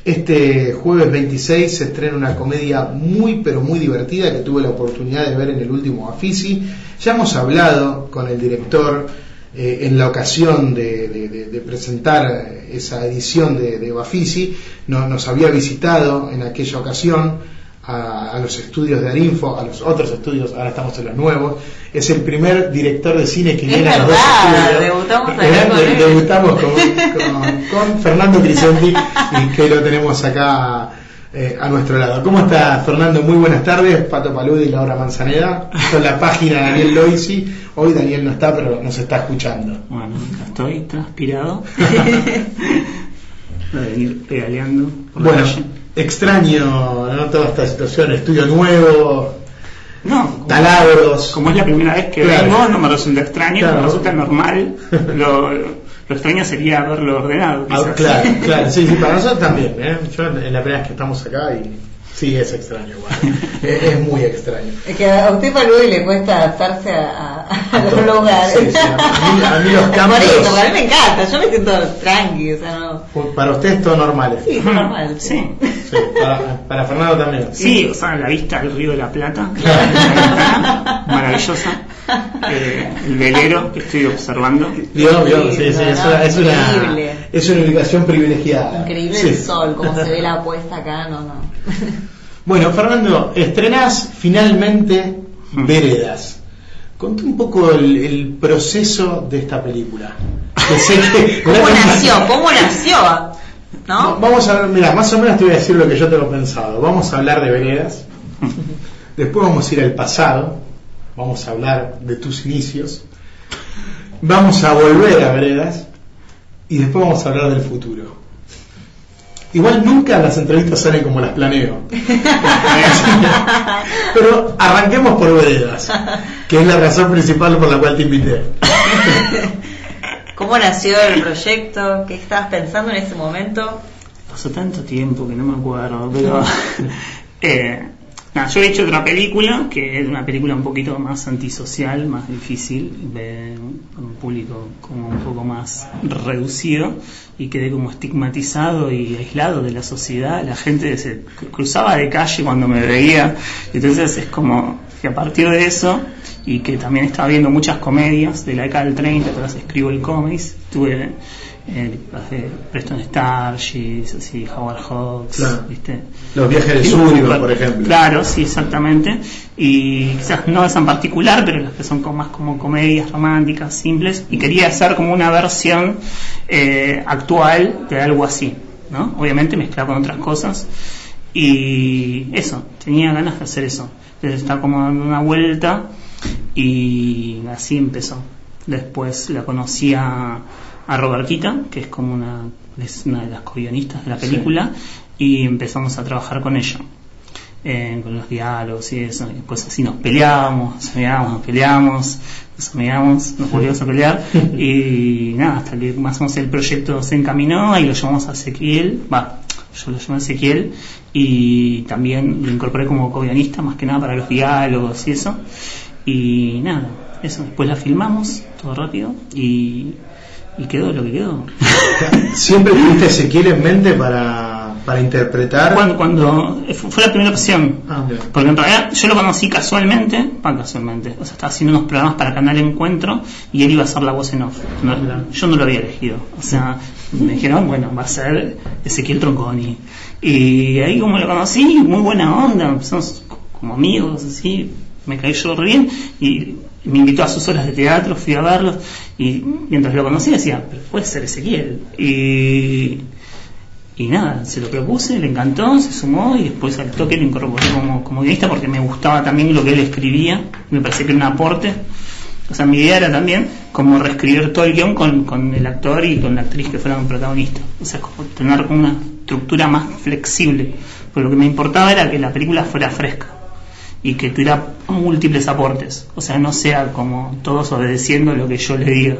Este jueves 26 se estrena una comedia muy pero muy divertida que tuve la oportunidad de ver en el último Bafisi. Ya hemos hablado con el director en la ocasión de presentar esa edición de Bafisi. Nos había visitado en aquella ocasión a los estudios de Arinfo, a los otros estudios, ahora estamos en los nuevos. Es el primer director de cine que viene a los dos estudios. Debutamos con Fernando Crisenti, y que lo tenemos acá a nuestro lado. ¿Cómo está, Fernando? Muy buenas tardes. Pato Paludi y Laura Manzaneda. Esto es la página de Daniel Loisi. Hoy Daniel no está, pero nos está escuchando. Bueno, acá estoy transpirado. Voy a venir pedaleando por la calle. Extraño, ¿no? Toda esta situación, estudio nuevo, no, taladros. Como es la primera vez que vengo, no me resulta extraño, claro. Me resulta normal. Lo extraño sería haberlo ordenado. Claro, sí, para nosotros también. Yo en la primera vez que estamos acá y sí, es extraño igual. Es muy extraño. Es que a usted, Paludi, le cuesta adaptarse a los lugares. Sí, a mí los cambios. Por eso, a mí me encanta, yo me siento tranqui, o sea, no. Para usted es todo normal. Sí, es normal. Sí. Para Fernando también. Sí, o sea, la vista del Río de la Plata, maravillosa. El velero que estoy observando. Vio, sí, es una ubicación privilegiada. Increíble el sol, como se ve la puesta acá, no. Bueno, Fernando, estrenás finalmente Veredas. Conté un poco el proceso de esta película. ¿Cómo nació? ¿No? Vamos a ver, mira, más o menos te voy a decir lo que yo tengo pensado. Vamos a hablar de Veredas, después vamos a ir al pasado, vamos a hablar de tus inicios, vamos a volver a Veredas y después vamos a hablar del futuro. Igual nunca las entrevistas salen como las planeo. Pero arranquemos por Veredas, que es la razón principal por la cual te invité. ¿Cómo nació el proyecto? ¿Qué estabas pensando en ese momento? Pasó tanto tiempo que no me acuerdo, pero yo he hecho otra película, que es una película un poquito más antisocial, más difícil, con un público como un poco más reducido, y quedé como estigmatizado y aislado de la sociedad. La gente se cruzaba de calle cuando me veía, entonces es como que a partir de eso, y que también estaba viendo muchas comedias de la década del 30, todas escribo el cómics, tuve Preston Sturges, así, Howard Hawks, claro. ¿Viste? Los viajes del Súrico, por ejemplo. Claro, sí, exactamente. Y quizás no esa en particular, pero las que son más como comedias románticas, simples, y quería hacer como una versión actual de algo así, ¿no? Obviamente mezclado con otras cosas, y eso, tenía ganas de hacer eso. Entonces estaba como dando una vuelta y así empezó. Después la conocí a Robertita, que es como una de las co-guionistas de la película, sí. Y empezamos a trabajar con ella, con los diálogos y eso. Y después así nos peleábamos, nos volvíamos a pelear y nada, hasta que más o menos el proyecto se encaminó y lo llamamos a Ezequiel. Yo lo llamé a Ezequiel y también lo incorporé como co-guionista, más que nada para los diálogos y eso. Y nada, eso. Después la filmamos todo rápido y quedó lo que quedó. ¿Siempre tuviste Ezequiel en mente para interpretar? Cuando fue la primera opción, porque en realidad yo lo conocí casualmente, o sea, estaba haciendo unos programas para Canal Encuentro y él iba a hacer la voz en off. Yo no lo había elegido, o sea, me dijeron, bueno, va a ser Ezequiel Tronconi. Y ahí como lo conocí, muy buena onda, empezamos como amigos, así, me cayó re bien y me invitó a sus horas de teatro, fui a verlos y mientras lo conocía decía, pero puede ser Ezequiel. Y nada, se lo propuse, le encantó, se sumó y después al toque lo incorporé como guionista porque me gustaba también lo que él escribía, me parecía que era un aporte. O sea, mi idea era también como reescribir todo el guión con el actor y con la actriz que fueran protagonistas. O sea, como tener una estructura más flexible, porque lo que me importaba era que la película fuera fresca y que tuviera múltiples aportes, o sea, no sea como todos obedeciendo lo que yo le diga.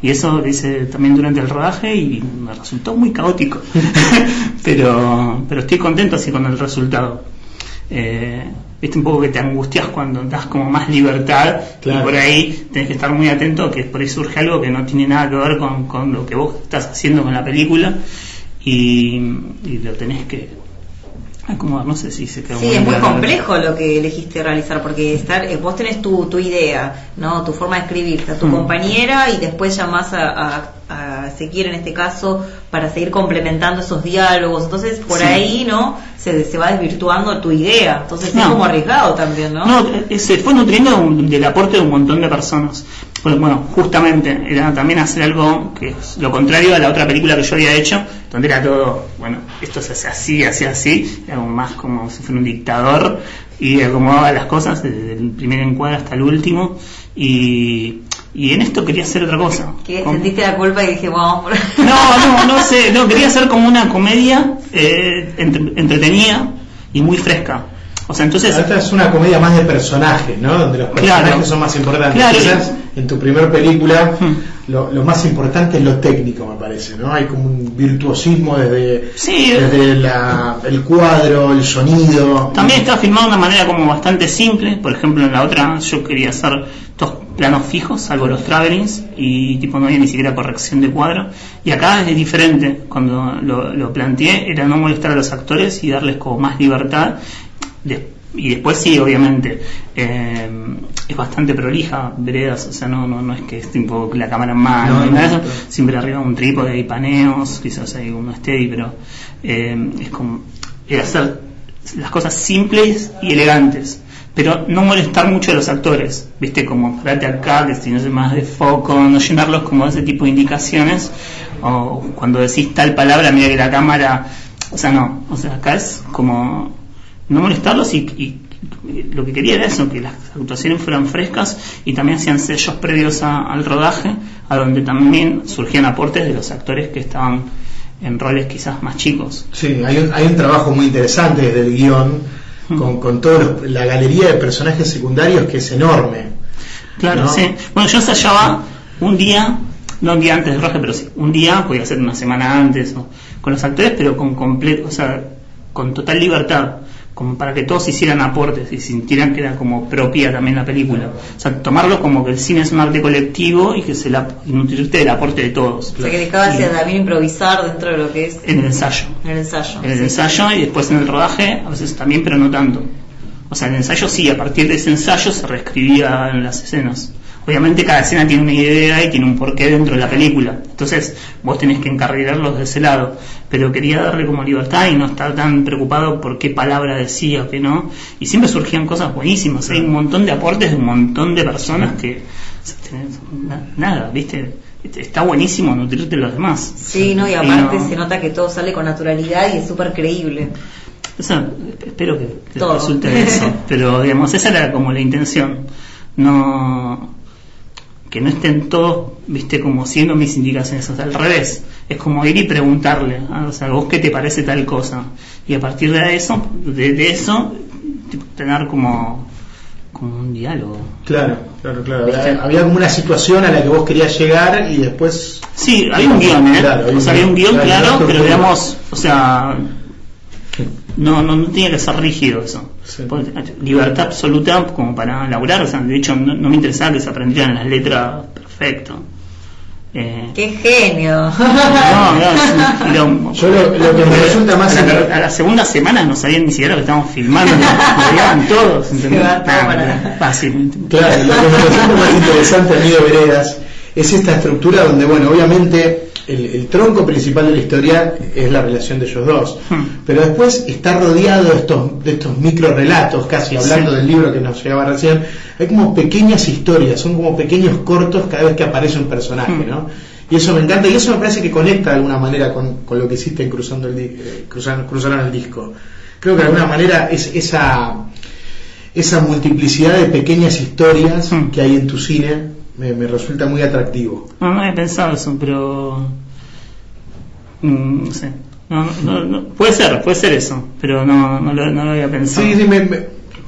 Y eso lo hice también durante el rodaje y me resultó muy caótico. pero estoy contento así con el resultado. Viste un poco que te angustias cuando das como más libertad, claro. Y por ahí tenés que estar muy atento que por ahí surge algo que no tiene nada que ver con lo que vos estás haciendo con la película y lo tenés que acomodar, no sé si se quedó. Sí, es muy complejo lo que elegiste realizar, porque vos tenés tu idea, ¿no? Tu forma de escribir, está tu compañera, y después llamás a Ezequiel en este caso para seguir complementando esos diálogos, entonces por ahí, ¿no? Se va desvirtuando tu idea, entonces es como arriesgado también, ¿no? No, se fue nutriendo del aporte de un montón de personas. Pues, bueno, justamente era también hacer algo que es lo contrario a la otra película que yo había hecho, donde era todo, bueno, esto se hace así, era más como si fuera un dictador, y acomodaba las cosas desde el primer encuadre hasta el último, y en esto quería hacer otra cosa. ¿Qué? ¿Sentiste la culpa y dije, vamos por... No sé, quería hacer como una comedia entretenida y muy fresca. O sea, entonces... Esta es una comedia más de personajes, ¿no? Donde los personajes son más importantes. Claro. Quizás en tu primer película lo más importante es lo técnico, me parece, ¿no? Hay como un virtuosismo desde el cuadro, el sonido. También estaba filmado de una manera como bastante simple. Por ejemplo, en la otra yo quería hacer dos planos fijos, salvo los travelings, y tipo no había ni siquiera corrección de cuadro. Y acá es diferente. Cuando lo planteé era no molestar a los actores y darles como más libertad. Y después sí, obviamente es bastante prolija Veredas, o sea, no es que es tipo la cámara en mano, ni nada de eso. Siempre arriba un trípode, hay paneos, quizás hay uno steady, pero es como hacer las cosas simples y elegantes, pero no molestar mucho a los actores, viste, como parate acá, que si no se más de foco, no llenarlos como de ese tipo de indicaciones, o cuando decís tal palabra, mira que la cámara, o sea, no, o sea, acá es como no molestarlos, y lo que quería era eso, que las actuaciones fueran frescas, y también hacían sellos previos al rodaje, a donde también surgían aportes de los actores que estaban en roles quizás más chicos. Sí, hay un trabajo muy interesante desde el guión, con toda la galería de personajes secundarios, que es enorme. Claro, ¿no? Sí. Bueno, yo ensayaba un día, no un día antes del rodaje, pero sí, un día, podía ser una semana antes, con los actores, pero con completo, o sea, con total libertad, como para que todos hicieran aportes y sintieran que era como propia también la película. O sea, tomarlo como que el cine es un arte colectivo y que y nutrirte del aporte de todos. O sea, que dejabas también improvisar dentro de lo que es... En el ensayo. En el ensayo. En el ensayo, y después en el rodaje, a veces también, pero no tanto. O sea, en el ensayo sí, a partir de ese ensayo se reescribían las escenas. Obviamente cada escena tiene una idea y tiene un porqué dentro de la película, entonces vos tenés que encarrilarlos de ese lado, pero quería darle como libertad y no estar tan preocupado por qué palabra decía o qué no, y siempre surgían cosas buenísimas. Hay un montón de aportes de un montón de personas que nada, viste, está buenísimo nutrirte de los demás. Sí, no, y aparte se nota que todo sale con naturalidad y es súper creíble. O sea, espero que resulte de eso, pero digamos, esa era como la intención, no que no estén todos, viste, como siendo mis indicaciones, o sea, al revés, es como ir y preguntarle, o sea, ¿vos qué te parece tal cosa? Y a partir de eso, tipo, tener como un diálogo. Claro. Había como una situación a la que vos querías llegar y después... Sí, había un guión, había un guión, claro, pero digamos, o sea, no tenía que ser rígido eso. Sí. Libertad absoluta como para laburar, o sea, de hecho no me interesaba que se aprendieran las letras perfecto. ¡Qué genio! Yo lo que me resulta más... A la segunda semana no sabían ni siquiera lo que estábamos filmando, lo llevaban todos, ¿entendés? Fácil. Claro, lo que me resulta más interesante a mí de Veredas es esta estructura donde, bueno, obviamente el tronco principal de la historia es la relación de ellos dos, pero después está rodeado de estos micro relatos, casi hablando del libro que nos llegaba recién. Hay como pequeñas historias, son como pequeños cortos cada vez que aparece un personaje, ¿no? Y eso me encanta, y eso me parece que conecta de alguna manera con lo que hiciste en Cruzaron el Disco. Creo que de alguna manera es esa multiplicidad de pequeñas historias que hay en tu cine me resulta muy atractivo. No había pensado eso, pero no sé. No, puede ser eso, pero no lo había pensado. Sí,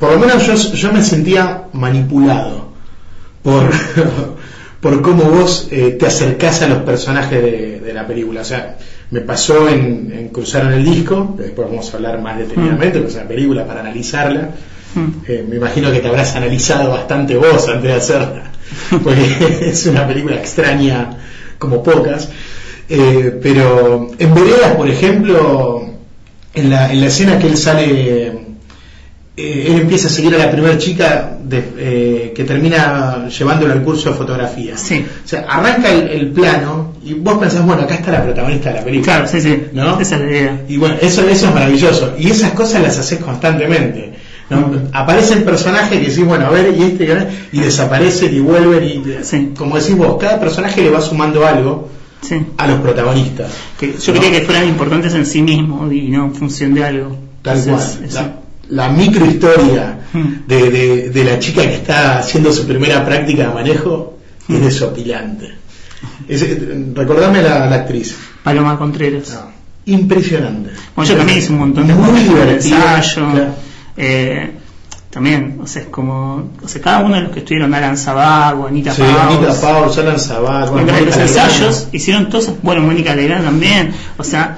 por lo menos yo me sentía manipulado por cómo vos te acercás a los personajes de la película. O sea, me pasó en Cruzaron el Disco, que después vamos a hablar más detenidamente, porque es una película para analizarla. Me imagino que te habrás analizado bastante vos antes de hacerla, porque es una película extraña como pocas. Pero en Veredas, por ejemplo, en la escena que él sale, él empieza a seguir a la primera chica que termina llevándolo al curso de fotografía. Sí. O sea, arranca el plano y vos pensás, bueno, acá está la protagonista de la película. Claro, sí, ¿no? Esa es la idea. Y bueno, eso es maravilloso. Y esas cosas las haces constantemente, ¿no? Aparece el personaje que decís, bueno, a ver, y desaparecen y vuelven y como decís vos, cada personaje le va sumando algo a los protagonistas. Que yo quería que fueran importantes en sí mismos y no en función de algo. Tal cual. La microhistoria de la chica que está haciendo su primera práctica de manejo es desopilante. Recordame la actriz. Paloma Contreras. No, impresionante. Bueno, yo también hice un montón de muy divertido. Ensayo. Claro. También, o sea, es como, o sea, cada uno de los que estuvieron, Alan Sabago, Anita Paus, Alan Sabago, los ensayos hicieron todos, bueno, Mónica Legrand también, o sea,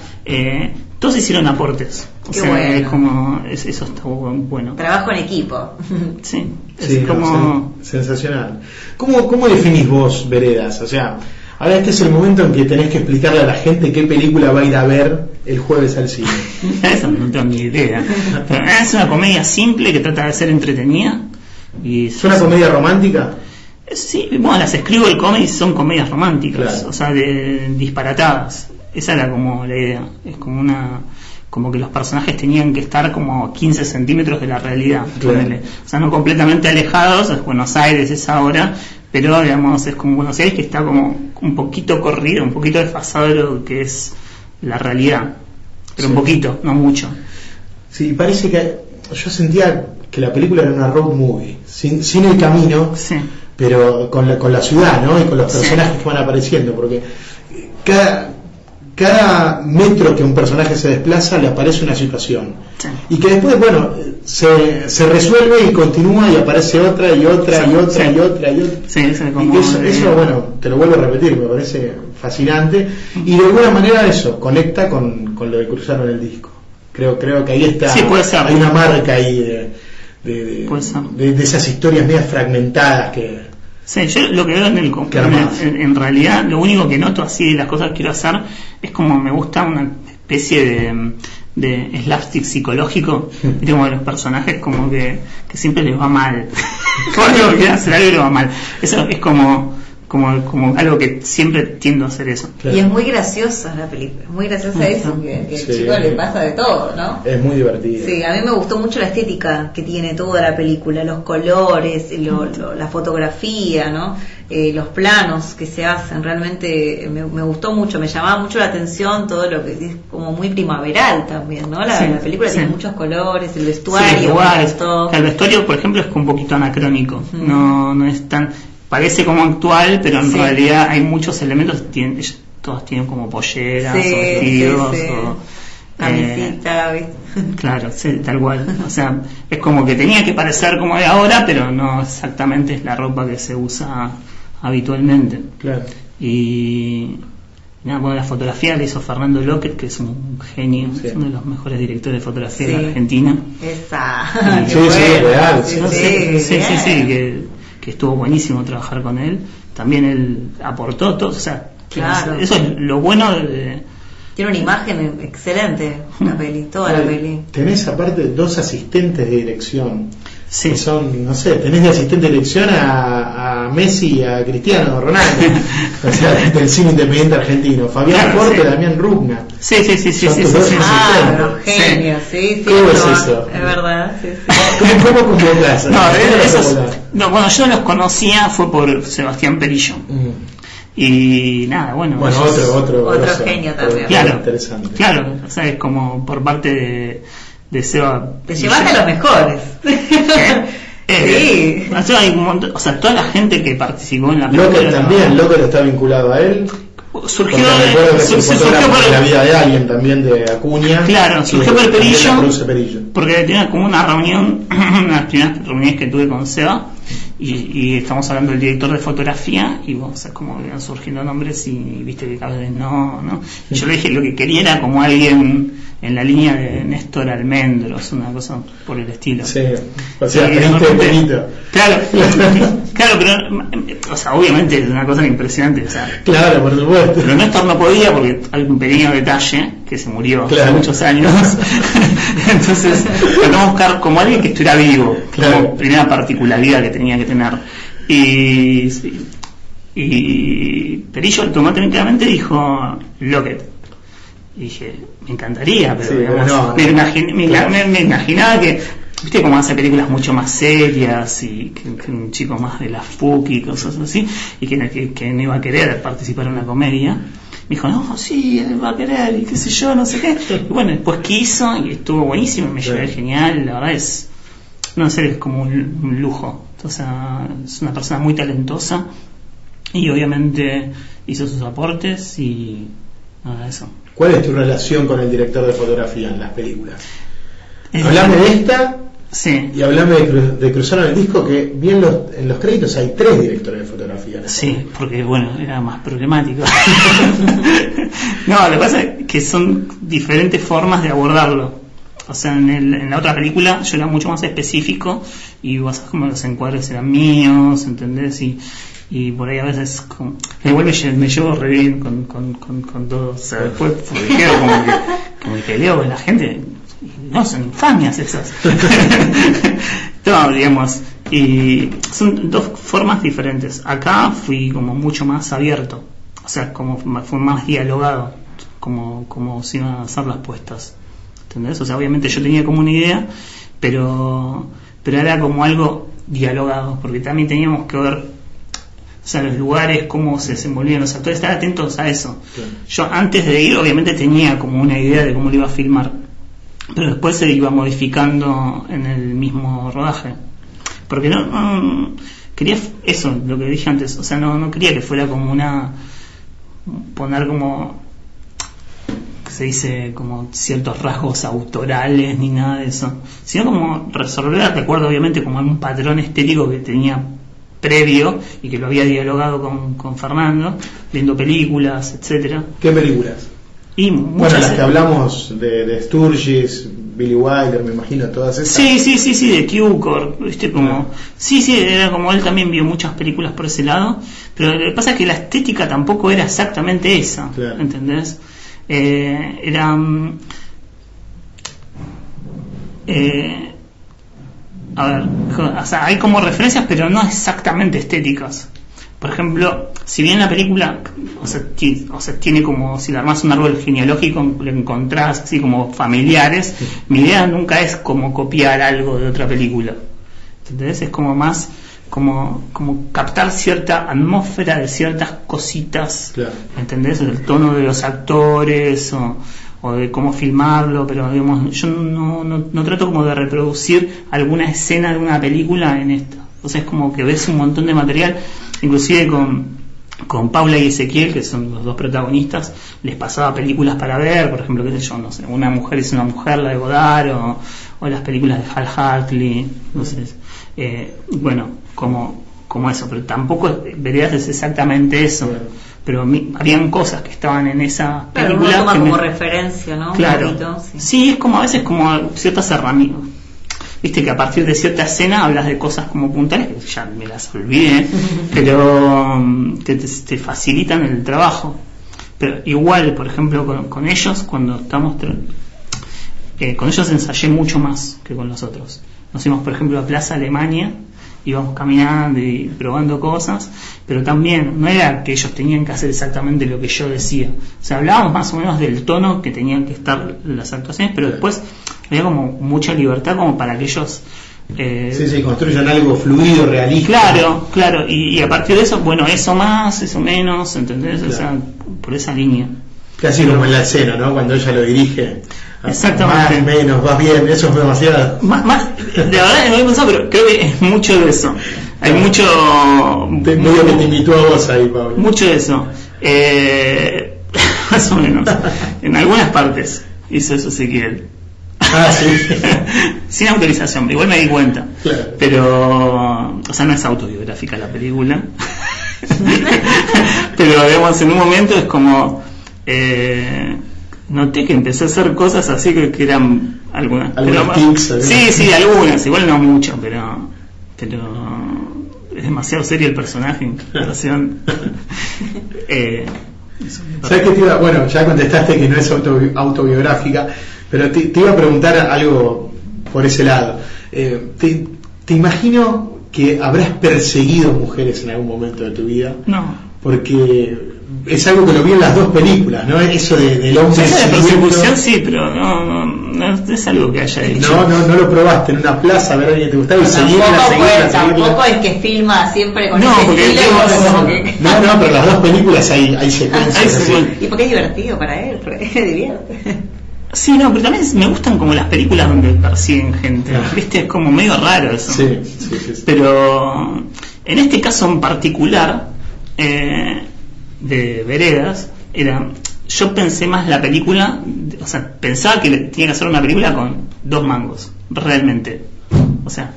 todos hicieron aportes. O sea, bueno. Es como, eso está bueno. Trabajo en equipo. Sí, es como... sensacional. ¿Cómo definís vos Veredas? O sea, ahora este es el momento en que tenés que explicarle a la gente qué película va a ir a ver el jueves al cine. Eso no tengo ni idea. Pero es una comedia simple que trata de ser entretenida. Y ¿Es una comedia romántica? Sí, bueno, las escribo el cómic, son comedias románticas, claro. O sea, disparatadas. Esa era como la idea. Es como que los personajes tenían que estar como 15 centímetros de la realidad, claro. O sea, no completamente alejados, es Buenos Aires, es ahora, pero digamos, es como Buenos Aires que está como un poquito corrido, un poquito desfasado de lo que es la realidad, pero un poquito, no mucho. Sí, parece que yo sentía que la película era una road movie, sin el camino, pero con la ciudad, ¿no? Y con los personajes que van apareciendo, porque cada metro que un personaje se desplaza le aparece una situación, y que después, bueno, se resuelve y continúa y aparece otra y otra y otra y otra y otra. Y eso, bueno, te lo vuelvo a repetir, me parece fascinante, y de alguna manera eso conecta con lo de Cruzaron el Disco. Creo que ahí está, hay una marca ahí de esas historias medias fragmentadas que... Sí, yo lo que veo en realidad, lo único que noto así de las cosas que quiero hacer es como me gusta una especie de slapstick psicológico, como de los personajes como que siempre les va mal. Cuando quieren hacer algo les va mal. Eso es como algo que siempre tiendo a hacer eso. Claro. Y es muy graciosa la película, muy graciosa eso, que al chico le pasa de todo, ¿no? Es muy divertido. Sí, a mí me gustó mucho la estética que tiene toda la película, los colores, la fotografía, ¿no? Los planos que se hacen, realmente me gustó mucho, me llamaba mucho la atención todo lo que es como muy primaveral también, ¿no? La película tiene muchos colores, el vestuario, el vestuario, por ejemplo, es un poquito anacrónico, no es tan... Parece como actual, pero en realidad hay muchos elementos, todos tienen como polleras, o vestidos, o camisita, claro, tal cual. O sea, es como que tenía que parecer como de ahora, pero no exactamente es la ropa que se usa habitualmente. Claro. Y nada, bueno, la fotografía la hizo Fernando López, que es un genio, es uno de los mejores directores de fotografía de Argentina. Esa. Real. Sí, que estuvo buenísimo trabajar con él. También él aportó todo, o sea, claro. Eso es lo bueno de... Tiene una imagen excelente la peli, toda la peli. Tenés aparte 2 asistentes de dirección. Sí. Que son, no sé, tenés de asistente de dirección a Messi y a Cristiano Ronaldo. O sea, del cine independiente argentino. Fabián Porte, Damián Rugna. Sí. Los genios, sí. ¿Cómo es eso? Es verdad, sí. ¿Cómo convocás? Bueno, yo los conocía, fue por Sebastián Perillo. Y nada, bueno. Otro genio también. Claro, interesante. Claro, o sea, es como por parte de Seba. Te llevaste a los mejores. Sí. Hay un montón, o sea, toda la gente que participó en la película. Locker también, Locker está vinculado a él. Surgió por la vida de alguien también, de Acuña. Claro, surgió por Perillo, porque tenía como una reunión, una de las primeras reuniones que tuve con Seba, y estamos hablando del director de fotografía, y vos, o sea, como que iban surgiendo nombres, y viste que cada vez no. Y yo le dije, lo que quería era como alguien en la línea de Néstor Almendros, una cosa por el estilo. Sí, o sea, claro, pero, o sea, obviamente es una cosa impresionante, o sea, claro, por supuesto. Pero Néstor no podía porque hay un pequeño detalle que se murió hace muchos años. Entonces, tratamos de buscar como alguien que estuviera vivo, como primera particularidad que tenía que tener. Y Perillo automáticamente dijo Lockett. Y dije, me encantaría, pero digamos, me imaginaba que, viste, como hace películas mucho más serias y que un chico más de la FUC y cosas así, y que no iba a querer participar en una comedia. Me dijo, no, sí, él va a querer, y qué sé yo, no sé qué. Y bueno, después quiso y estuvo buenísimo, me llevé genial, la verdad es, no sé, es como un lujo. O sea, es una persona muy talentosa y obviamente hizo sus aportes y nada, eso. ¿Cuál es tu relación con el director de fotografía en las películas? Hablame de esta, sí, y hablame de Cruzaron el Disco, que bien en los créditos hay 3 directores de fotografía. Sí, porque bueno, era más problemático. No, lo que pasa es que son diferentes formas de abordarlo. O sea, en la otra película yo era mucho más específico y vos sabés como los encuadres eran míos, ¿entendés? Y por ahí a veces igual me llevo re bien con todo, o sea, después quedo como que leo con la gente, no, son infamias esas. No, digamos, y son dos formas diferentes. Acá fui como mucho más abierto, o sea, como fue más dialogado, como se iban a hacer las puestas, ¿entendés? O sea, obviamente yo tenía como una idea, pero era como algo dialogado, porque también teníamos que ver, o sea, los lugares, cómo se desenvolvían los actores, estar atentos a eso. Claro. Yo antes de ir obviamente tenía como una idea de cómo lo iba a filmar, pero después se iba modificando en el mismo rodaje, porque no quería eso, lo que dije antes, o sea, no quería que fuera como poner como, que se dice, como ciertos rasgos autorales ni nada de eso, sino como resolver de acuerdo obviamente como a un patrón estético que tenía previo y que lo había dialogado con Fernando, viendo películas, etcétera. ¿Qué películas? Y bueno, las que hablamos de Sturgis, Billy Wilder, me imagino, todas esas. Sí, de Cukor, viste, como sí, era como él también vio muchas películas por ese lado, pero lo que pasa es que la estética tampoco era exactamente esa, claro. ¿Entendés? A ver, o sea, hay como referencias, pero no exactamente estéticas. Por ejemplo, si bien la película, o sea, tiene como, si le armás un árbol genealógico, lo encontrás así como familiares, mi idea nunca es como copiar algo de otra película. ¿Entendés? Es como más como captar cierta atmósfera de ciertas cositas, claro. ¿Entendés? El tono de los actores o de cómo filmarlo, pero digamos, yo no trato como de reproducir alguna escena de una película en esta. O sea, es como que ves un montón de material, inclusive con Paula y Ezequiel, que son los dos protagonistas, les pasaba películas para ver, por ejemplo, qué sé yo, no sé, Una mujer es una mujer, la de Godard, o las películas de Hal Hartley, no sé, bueno, como eso, pero tampoco verías es exactamente eso. Claro. Pero habían cosas que estaban en esa película. Claro, uno toma como referencia, ¿no? Claro. Un poquito, sí, es como a veces como ciertas herramientas. Viste que a partir de cierta escena hablas de cosas como puntuales, que ya me las olvidé, pero te facilitan el trabajo. Pero igual, por ejemplo, con ellos, cuando estamos... con ellos ensayé mucho más que con los otros. Nos fuimos, por ejemplo, a Plaza Alemania, íbamos caminando y probando cosas, pero también no era que ellos tenían que hacer exactamente lo que yo decía. O sea, hablábamos más o menos del tono que tenían que estar las actuaciones, pero después había como mucha libertad como para que ellos construyan algo fluido, realista. Claro, y a partir de eso, bueno, eso más, eso menos, ¿entendés? Claro. O sea, por esa línea. Casi como en la escena, ¿no? Cuando ella lo dirige. Exactamente. Más, menos, vas bien, eso es demasiado. Más, de verdad no había pensado, pero creo que es mucho de eso. Hay mucho. Medio que te invitó a vos ahí, Pablo. Mucho de eso. Más o menos. En algunas partes hizo eso Ezequiel. Sí. Sin autorización, igual me di cuenta. Claro. Pero, o sea, no es autobiográfica la película. Pero, digamos, en un momento es como. noté que empecé a hacer cosas así que eran algunas tics, sí, algunas, igual no mucho, pero es demasiado serio el personaje en comparación. ¿Sabes qué te iba? Bueno, ya contestaste que no es autobiográfica, pero te iba a preguntar algo por ese lado. Te imagino que habrás perseguido mujeres en algún momento de tu vida. No. Porque es algo que lo vi en las dos películas, ¿no? Eso del hombre. Esa de persecución sí, pero no es algo que haya hecho. No lo probaste en una plaza a ver a alguien que te gustaba y tampoco es que filma siempre con ese estilo. No, pero las dos películas hay secuencias. Y porque es divertido para él, porque se divierte. Sí, no, pero también me gustan como las películas donde persiguen gente, ¿viste? Es como medio raro eso. Sí. Pero en este caso en particular, de Veredas, yo pensé más la película, o sea, pensaba que tenía que hacer una película con 2 mangos, realmente. O sea,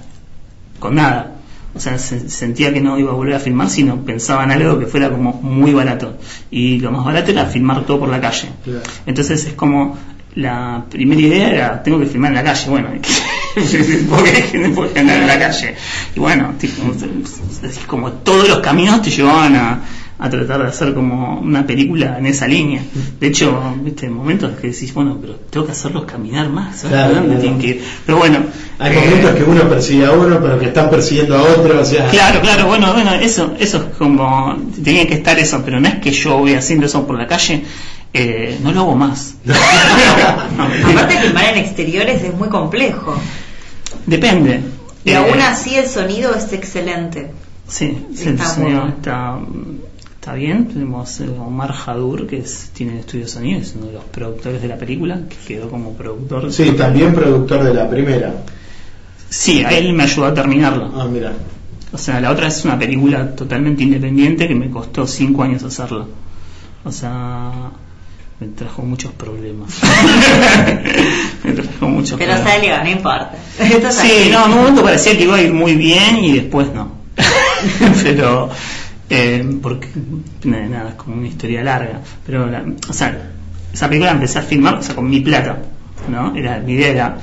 con nada. O sea, sentía que no iba a volver a filmar, sino pensaba en algo que fuera como muy barato. Y lo más barato era filmar todo por la calle. Claro. Entonces es como, la primera idea era, tengo que filmar en la calle, bueno, porque no puedo andar en la calle. Y bueno, como todos los caminos te llevaban a tratar de hacer como una película en esa línea. De hecho, viste, momentos que decís, bueno, pero tengo que hacerlos caminar más, ¿sabes? Claro, ¿Dónde tienen que ir? Pero bueno, hay momentos que uno persigue a uno, pero que están persiguiendo a otro, o sea. Claro, bueno, eso es como, tenía que estar eso, pero no es que yo voy haciendo eso por la calle. No lo hago más. Aparte, filmar en exteriores es muy complejo. Depende. Y aún así el sonido es excelente. Sí, el sonido está bien. Tenemos Omar Jadur, que tiene estudio de sonido, es uno de los productores de la película, que quedó como productor. Sí, también productor de la primera. Sí, a él me ayudó a terminarla. Ah, mira. O sea, la otra es una película totalmente independiente que me costó 5 años hacerla. O sea, me trajo muchos problemas. Pero salió, no importa. Sí, no, en un momento parecía que iba a ir muy bien y después no. Pero porque nada, es como una historia larga. Pero o sea, esa película la empecé a filmar, o sea, con mi plata, ¿no? Mi idea era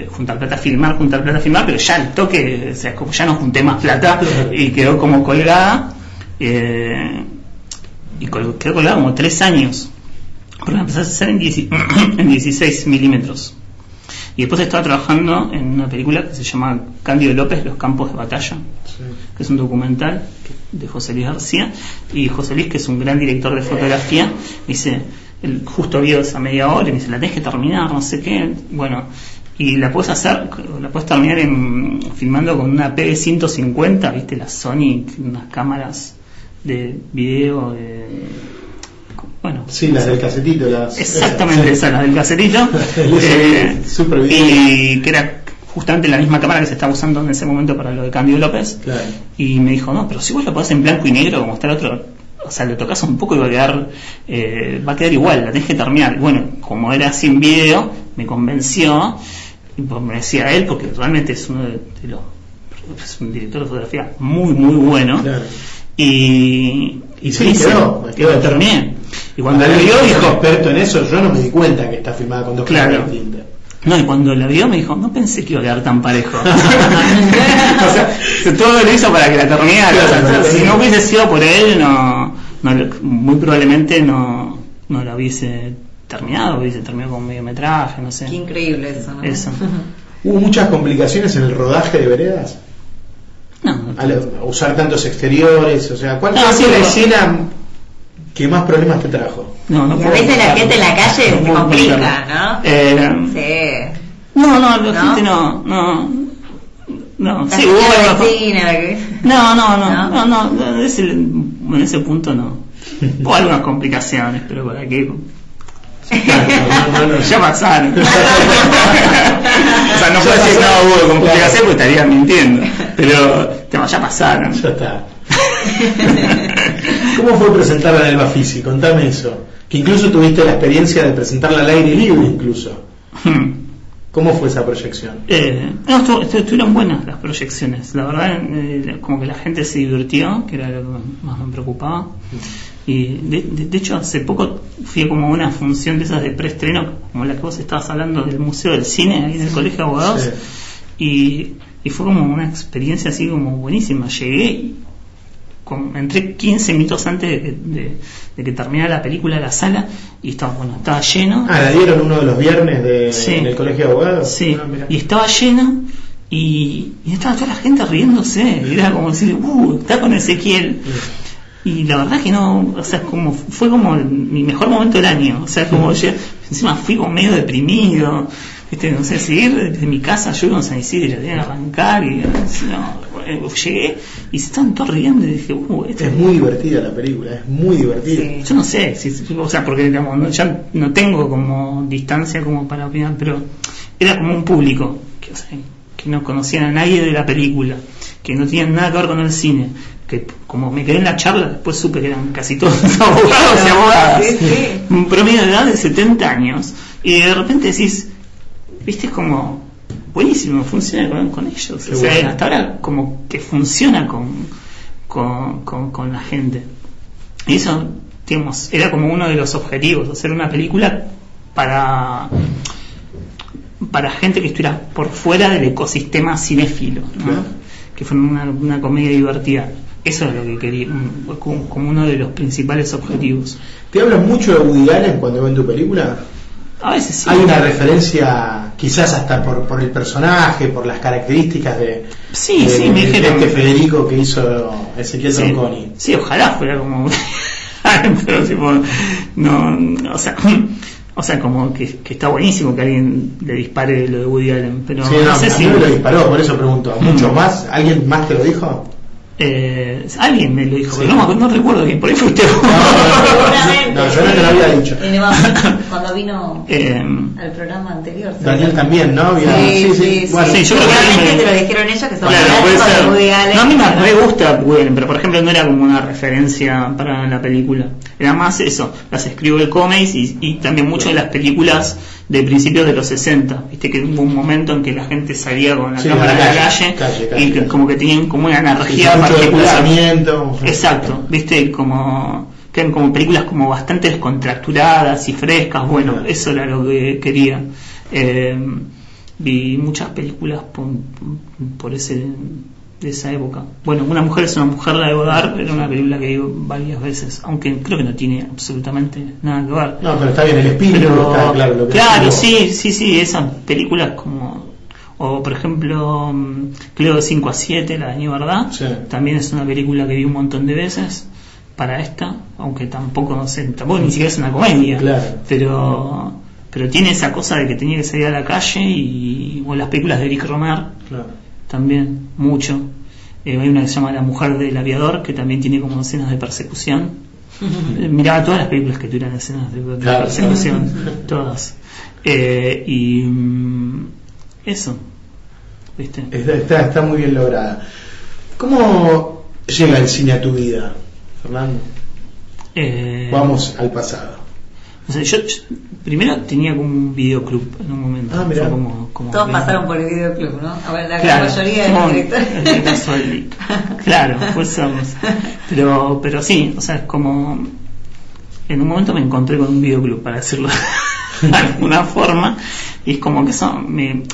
juntar plata, filmar, pero ya al toque, o sea, como ya no junté más plata y quedó como colgada. Y quedó colgada como 3 años, porque la empecé a hacer en 16 milímetros. Y después estaba trabajando en una película que se llama Cándido López, Los Campos de Batalla, que es un documental de José Luis García. Y José Luis, que es un gran director de fotografía, me dice, él justo vio esa media hora y me dice, la tenés que terminar, no sé qué. Bueno, y la puedes terminar filmando con una PV150, viste, la Sony, unas cámaras de video, bueno, sí, las del casetito, exactamente esas, las del casetito. Y que era justamente la misma cámara que se estaba usando en ese momento para lo de Cándido López. Claro. Y me dijo, no, pero si vos lo ponés en blanco y negro como está el otro, o sea, lo tocas un poco y va a quedar igual, la tenés que terminar. Y bueno, como era sin video, me convenció, y pues me decía él, porque realmente es uno de los, es un director de fotografía muy muy bueno. Claro. Y sí, quedó terminé. Y cuando lo vio, dijo, experto en eso, yo no me di cuenta que está filmada con 2 cámaras distintas. No, y cuando la vio me dijo, no pensé que iba a quedar tan parejo. O sea, todo lo hizo para que la terminara. Claro, si no hubiese sido por él, muy probablemente no la hubiese terminado, hubiese terminado con mediometraje, no sé. Qué increíble eso, ¿no? Eso. ¿Hubo muchas complicaciones en el rodaje de Veredas? No. Al usar tantos exteriores, o sea, ¿cuál fue la escena que más problemas te trajo? Y a veces la gente en la calle se complica, ¿no? Sí. No, la gente no. Sí, en ese punto no. Hubo algunas complicaciones, pero para qué. Ya pasaron. O sea, no puedo decir no hubo complicaciones porque estaría mintiendo, pero ya pasaron. Ya está. ¿Cómo fue presentarla en el Bafisi? Contame eso. Que incluso tuviste la experiencia de presentarla al aire libre incluso. ¿Cómo fue esa proyección? Estuvieron buenas las proyecciones. La verdad, como que la gente se divirtió, que era lo que más me preocupaba. Y de hecho hace poco fui como a una función de esas de preestreno, como la que vos estabas hablando del Museo del Cine, ahí en el Colegio de Abogados, y fue como una experiencia así como buenísima. Llegué y entré 15 minutos antes de que terminara la película a la sala y estaba lleno. La dieron uno de los viernes en el Colegio de Abogados. Sí, y estaba lleno y estaba toda la gente riéndose, y era como decir, está con Ezequiel. Y la verdad que no, o sea, fue como mi mejor momento del año, o sea, como yo, encima fui como medio deprimido, no sé, seguir desde mi casa, yo vivo en San Isidro, tenía que arrancar y llegué y se estaban todos riendo y dije, es muy divertida la película, es muy divertida. Sí. Yo no sé, o sea, porque digamos, ya no tengo como distancia como para opinar, pero era como un público que no conocían a nadie de la película, que no tenían nada que ver con el cine, que como me quedé en la charla, después supe que eran casi todos abogados y abogadas, un promedio de edad de 70 años, y de repente decís, viste, como buenísimo, funciona con ellos, o sea, hasta ahora como que funciona con la gente, y eso, digamos, era como uno de los objetivos, hacer una película para gente que estuviera por fuera del ecosistema cinéfilo, ¿no? Claro. Que fuera una comedia divertida. Eso es lo que quería, como uno de los principales objetivos. ¿Te hablan mucho de Woody Allen cuando ven tu película? A veces sí. Hay una referencia, quizás hasta por el personaje, por las características de me dijeron, Federico que hizo Ezequiel Tronconi. Sí, ojalá fuera como pero tipo, no, o sea, como que está buenísimo que alguien le dispare lo de Woody Allen, pero sí, no sé si me lo disparó, por eso pregunto. ¿Mucho más? ¿Alguien más te lo dijo? Alguien me lo dijo, sí. Pero no recuerdo quién, por ahí fuiste vos. No, yo no te lo había dicho. Cuando vino al programa anterior. Daniel también, ¿no? Sí. Bueno, sí, yo creo que te lo dijeron ellos, que son de Woody Allen. No, a mí me gusta Woody Allen, pero por ejemplo no era como una referencia para la película. Era más eso, las Scribble Comics y también muchas de las películas de principios de los 60, viste que hubo un momento en que la gente salía con la cámara a la calle y que como que tenían como una energía particular. Exacto, viste, como que eran como películas como bastante descontracturadas y frescas. Bueno, eso era lo que quería. Vi muchas películas por de esa época. Bueno, Una mujer es una mujer, la de Godard, era una película que digo varias veces, aunque creo que no tiene absolutamente nada que ver. No, pero está bien el espíritu, está claro lo que claro, sí, esas películas como, o por ejemplo Cleo de 5 a 7, la de Año Verdad, también es una película que vi un montón de veces para esta, aunque tampoco ni siquiera es una comedia, claro. pero tiene esa cosa de que tenía que salir a la calle o las películas de Eric Romer, claro. También, mucho. Hay una que se llama La mujer del aviador, que también tiene como escenas de persecución. Miraba todas las películas que tuvieran escenas de persecución, todas. Y eso, ¿viste? Está muy bien lograda. ¿Cómo llega el cine a tu vida, Fernando? Vamos al pasado. O sea, yo primero tenía como un videoclub en un momento. Mirá. Como todos pasaron por el videoclub, ¿no? A ver, la mayoría de los directores. Claro, pues somos. Pero sí, o sea, es como en un momento me encontré con un videoclub, para decirlo de alguna forma, y es como que eso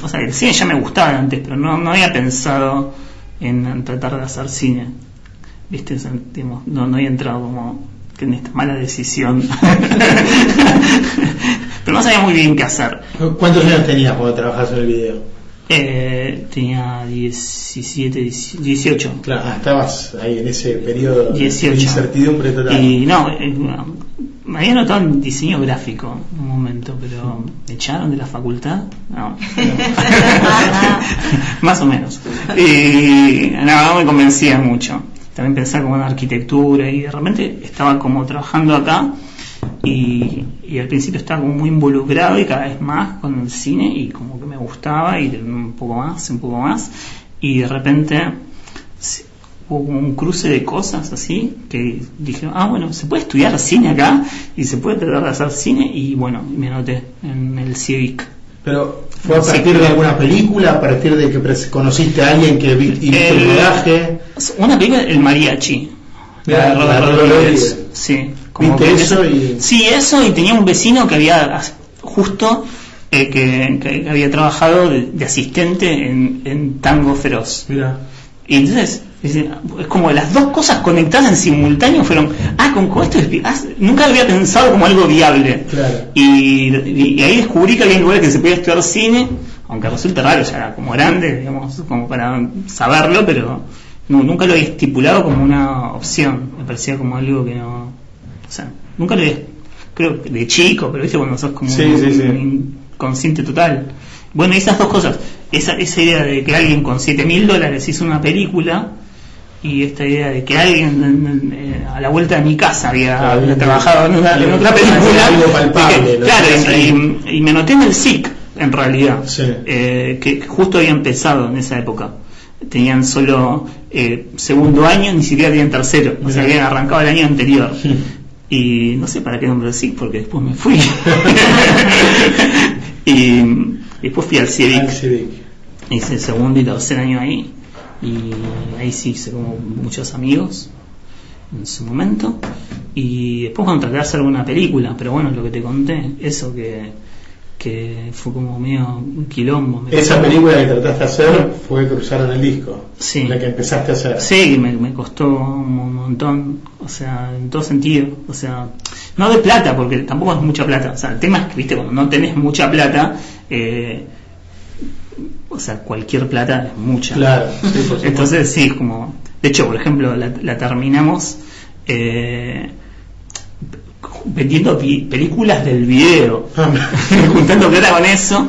o sea, el cine ya me gustaba antes, pero no había pensado en tratar de hacer cine, ¿viste? O sea, digamos, no había entrado como en esta mala decisión. Pero no sabía muy bien qué hacer. ¿Cuántos años tenías cuando trabajabas en el video? Tenía 17, 18. Claro, estabas ahí en ese periodo 18. De incertidumbre total. Y me había notado en diseño gráfico en un momento, pero me echaron de la facultad. No. Más o menos. Y no me convencía mucho. También pensaba como en arquitectura y de repente estaba como trabajando acá y al principio estaba como muy involucrado y cada vez más con el cine y como que me gustaba y un poco más y de repente hubo como un cruce de cosas así que dije, bueno, se puede estudiar cine acá y se puede tratar de hacer cine y bueno, me anoté en el CIVIC. Pero ¿fue a partir de alguna película? ¿A partir de que conociste a alguien que viste el rodaje? Una película, El Mariachi, la de Robert Rodríguez. Sí, ¿Viste eso? Sí, eso, y tenía un vecino que había justo que había trabajado de asistente en Tango Feroz. Mira. Y entonces es como las dos cosas conectadas en simultáneo fueron, con esto nunca había pensado como algo viable. Claro. Y ahí descubrí que había lugares que se podía estudiar cine, aunque resulte raro, ya era como grande, digamos, como para saberlo, pero nunca lo había estipulado como una opción. Me parecía como algo que no, o sea, nunca lo había, creo que de chico, pero viste cuando sos como un inconsciente total. Bueno, esas dos cosas, esa idea de que alguien con $7,000 hizo una película, y esta idea de que alguien a la vuelta de mi casa había trabajado en otra película, algo palpable, claro, y me noté en el SIC en realidad, que justo había empezado en esa época. Tenían solo segundo año, ni siquiera tenían tercero, o sea, habían arrancado el año anterior. Y no sé para qué nombre el SIC, porque después me fui. Y después fui al Civic. Hice el segundo y tercer año ahí, y ahí sí hice como muchos amigos en su momento. Y después cuando traté de hacer alguna película, pero bueno, lo que te conté, eso que fue como medio un quilombo. Esa película que trataste de hacer fue Cruzaron el Disco, sí, la que empezaste a hacer. Sí, me costó un montón, o sea, en todo sentido, o sea, no de plata, porque tampoco es mucha plata, o sea, el tema es que, viste, cuando no tenés mucha plata, o sea, cualquier plata es mucha. Claro, sí, por entonces sí, como, de hecho, por ejemplo, la terminamos vendiendo películas del video, juntando plata con eso,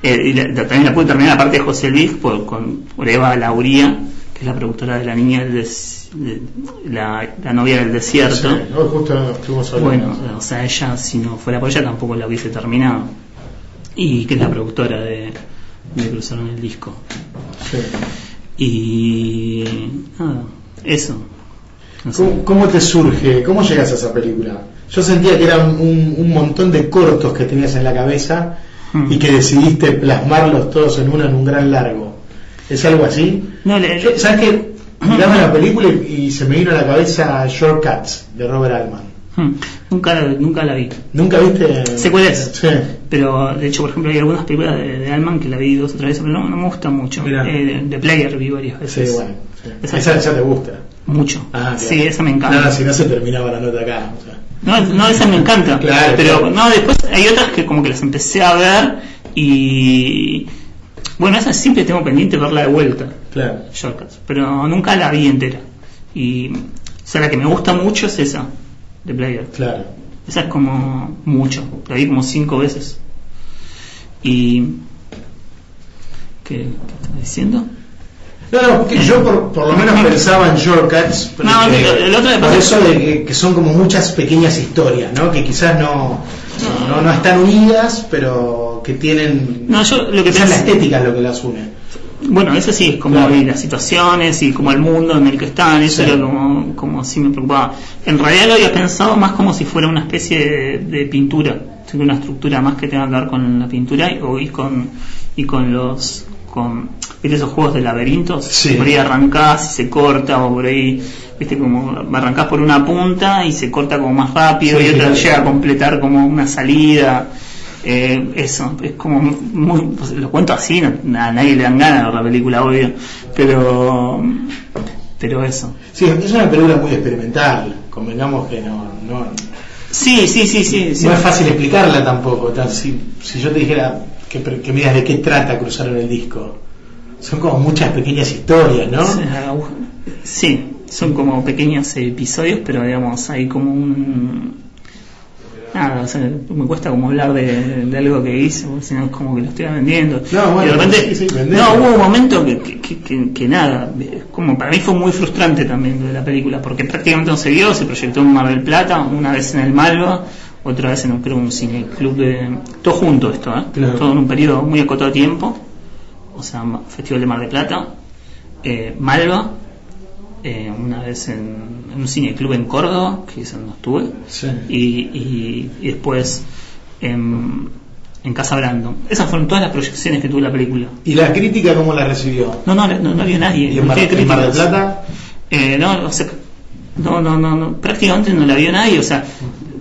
y también la pude terminar aparte de José Luis con Eva Lauría, que es la productora de La Niña la novia del desierto. Sí, no, justo estuvimos hablando. Bueno, o sea, ella, si no fuera por ella, tampoco la hubiese terminado, y que es la productora de Cruzaron el Disco. Sí. Y nada, eso. No sé. ¿Cómo te surge? ¿Cómo llegas a esa película? Yo sentía que eran un montón de cortos que tenías en la cabeza y que decidiste plasmarlos todos en un gran largo. ¿Es algo así? No, ¿Sabes qué? Miraba la película y se me vino a la cabeza Shortcuts de Robert Altman. Nunca la vi. ¿Nunca viste? Sé cuál es. Sí. Pero de hecho, por ejemplo, hay algunas películas de Altman que la vi 2 o 3 veces, pero no me gustan mucho. The Player vi varias veces. Sí, bueno. Sí. Esa ya te gusta. Mucho. Ah, sí, esa me encanta. Nada, si no se terminaba la nota acá. O sea. No, esa me encanta. Claro, pero claro. No, después hay otras que como que las empecé a ver y bueno, esa siempre tengo pendiente verla de vuelta. Claro. Shortcuts, pero nunca la vi entera. Y o sea, la que me gusta mucho es esa, The Player. Claro. Esa es como mucho. La vi como 5 veces. Y ¿qué estás diciendo? No, que yo por lo menos pensaba en Shortcuts, el otro por eso de que son como muchas pequeñas historias, ¿no? Que quizás no están unidas, pero que tienen... No, yo lo que quizás la estética es lo que las une. Bueno, eso sí, es como claro. Y las situaciones y como el mundo en el que están, eso era como si me preocupaba. En realidad lo había pensado más como si fuera una especie de pintura, una estructura más que tenga que ver con la pintura y con los... ¿viste esos juegos de laberintos? Sí. Por ahí arrancás y se corta, o por ahí, viste, como arrancás por una punta y se corta como más rápido, y otra llega a completar como una salida. Eso, es como muy, pues, lo cuento así, a nadie le dan ganas de ver la película, obvio, pero eso. Sí, es una película muy experimental, convengamos que no Sí. No es fácil explicarla tampoco. Si yo te dijera que me digas de qué trata Cruzaron el Disco, son como muchas pequeñas historias, ¿no? Sí, son como pequeños episodios, pero digamos, hay como nada, o sea, me cuesta como hablar de algo que hice, porque si no es como que lo estoy vendiendo. No, bueno, y de repente, sí, hubo un momento que nada, como para mí fue muy frustrante también de la película, porque prácticamente no se vio, se proyectó en Mar del Plata, una vez en el Malva, otra vez en un cineclub todo junto esto, claro. Todo en un periodo muy acotado de tiempo, o sea, Festival de Mar del Plata, Malva, una vez en un cineclub en Córdoba, que es donde estuve, sí. y después en Casa Brandon. Esas fueron todas las proyecciones que tuvo la película. ¿Y la crítica cómo la recibió? No vio nadie. ¿Y en Mar del Plata? No, o sea, No, prácticamente no la vio nadie, o sea,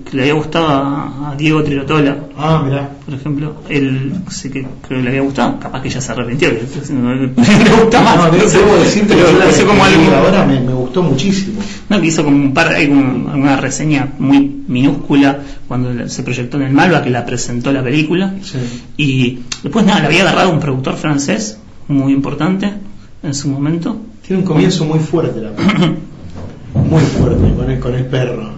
que le había gustado a Diego Trirotola, Mirá. por ejemplo, él sé que creo que le había gustado, capaz que ya se arrepintió, que no le gusta más. No, debo decirte que pero yo la hizo como algo, ahora me gustó muchísimo. no, que hizo como hay como una reseña muy minúscula cuando se proyectó en el Malva, que la presentó la película, Sí. y después nada, la había agarrado un productor francés muy importante en su momento. Tiene un comienzo muy fuerte la película. Muy fuerte, con el perro.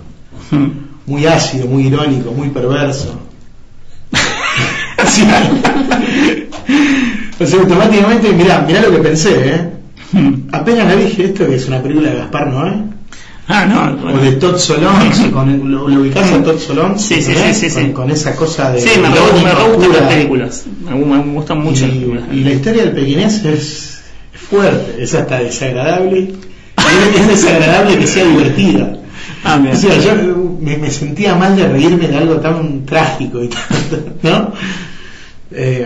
Muy ácido, muy irónico, muy perverso. Sí. O sea, automáticamente, mirá lo que pensé, apenas la dije, esto que es una película de Gaspar Noé, No, bueno. o de Todd Solondz, lo ubicás a Todd Solondz, Sí, sí. con esa cosa de Sí, me gustan oscura. las películas, me gustan mucho las películas. Y la historia del pequinés es fuerte, es hasta desagradable, y es desagradable que sea divertida. Mira. O sea, yo me sentía mal de reírme de algo tan trágico y tanto, ¿no?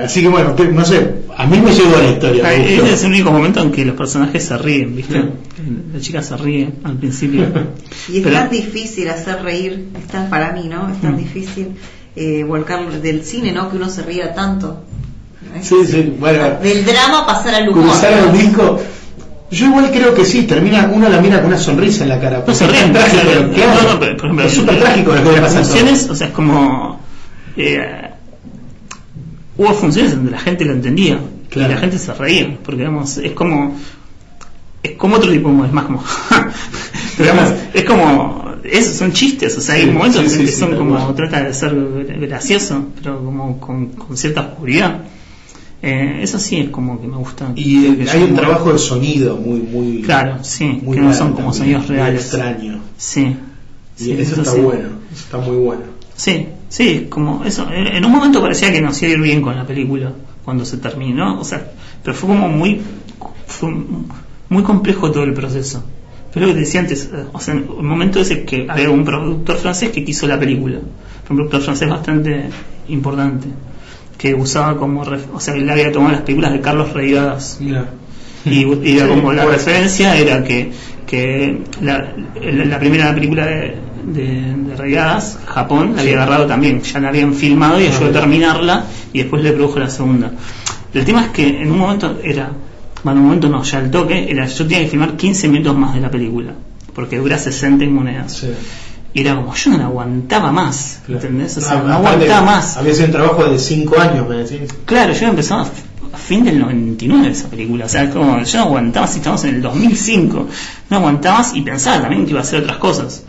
Así que bueno, no sé, a mí me llegó la historia. Ese es el único momento en que los personajes se ríen, ¿viste? La chica se ríe al principio. Y es tan difícil hacer reír, para mí, ¿no? Es tan difícil volcar del cine, ¿no? Que uno se ría tanto. Sí, bueno. Del drama pasar al humor. Cruzar el disco. Yo igual creo que sí, uno la mira con una sonrisa en la cara. No se ríen, trágico, claro. por ejemplo, es súper trágico lo que le pasa. Funciones, o sea, es como hubo funciones donde la gente lo entendía, claro. Y la gente se reía, porque digamos, es como otro tipo de humor, es más como pero, digamos, es como esos son chistes, o sea, hay momentos en que son como trata de ser gracioso, pero como con cierta oscuridad. Eso sí es como que me gusta. Y hay un trabajo de sonido muy claro, sí, muy que no son como sonidos reales, extraño. Sí, y eso está bueno, eso está muy bueno. Sí, como eso. En un momento parecía que nos iba a ir bien con la película cuando se terminó, o sea, pero fue como muy complejo todo el proceso. Pero lo que te decía antes, o sea, en un momento ese que había un productor francés que quiso la película, fue un productor francés bastante importante, que usaba como, o sea, él había tomado las películas de Carlos Reigadas. Y era como la referencia era que la primera película de Reigadas, Japón, la había agarrado también, ya la habían filmado y ayudó a terminarla y después le produjo la segunda. El tema es que en un momento ya al toque yo tenía que filmar 15 minutos más de la película porque dura 60 monedas. Sí. Y era como, yo no la aguantaba más, ¿entendés? O sea, no aparte, aguantaba más. Había sido un trabajo de 5 años, me decís. Claro, yo empezaba a fin del 99 esa película, o sea, como yo no aguantaba, si estamos en el 2005, no aguantaba más y pensaba también que iba a hacer otras cosas.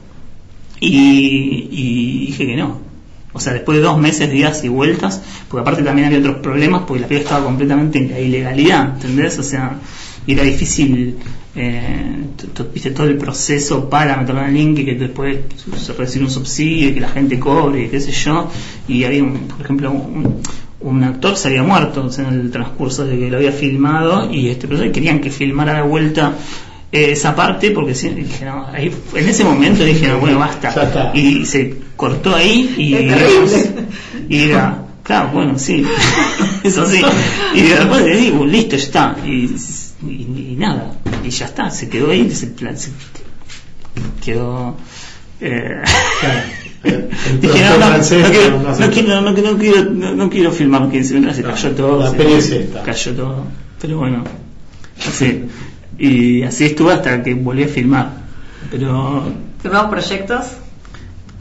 Y dije que no. O sea, después de 2 meses de idas y vueltas, porque aparte también había otros problemas, porque la película estaba completamente en la ilegalidad, ¿entendés? O sea, y era difícil, viste, todo el proceso para meterlo en el link y que después se recibe un subsidio y que la gente cobre y qué sé yo. Y había, por ejemplo, un actor se había muerto, o sea, en el transcurso de que lo había filmado y pero querían que filmara de vuelta esa parte porque dije, no, ahí, en ese momento dije, no, bueno, basta, y se cortó ahí y era, claro, bueno, sí, eso sí, y después le digo, listo, ya está, y nada, y ya está, se quedó ahí, se quedó dije, no quiero filmar 15 minutos, se cayó todo, cayó todo, pero bueno, así. Y así estuve hasta que volví a filmar. Pero ¿nuevos proyectos?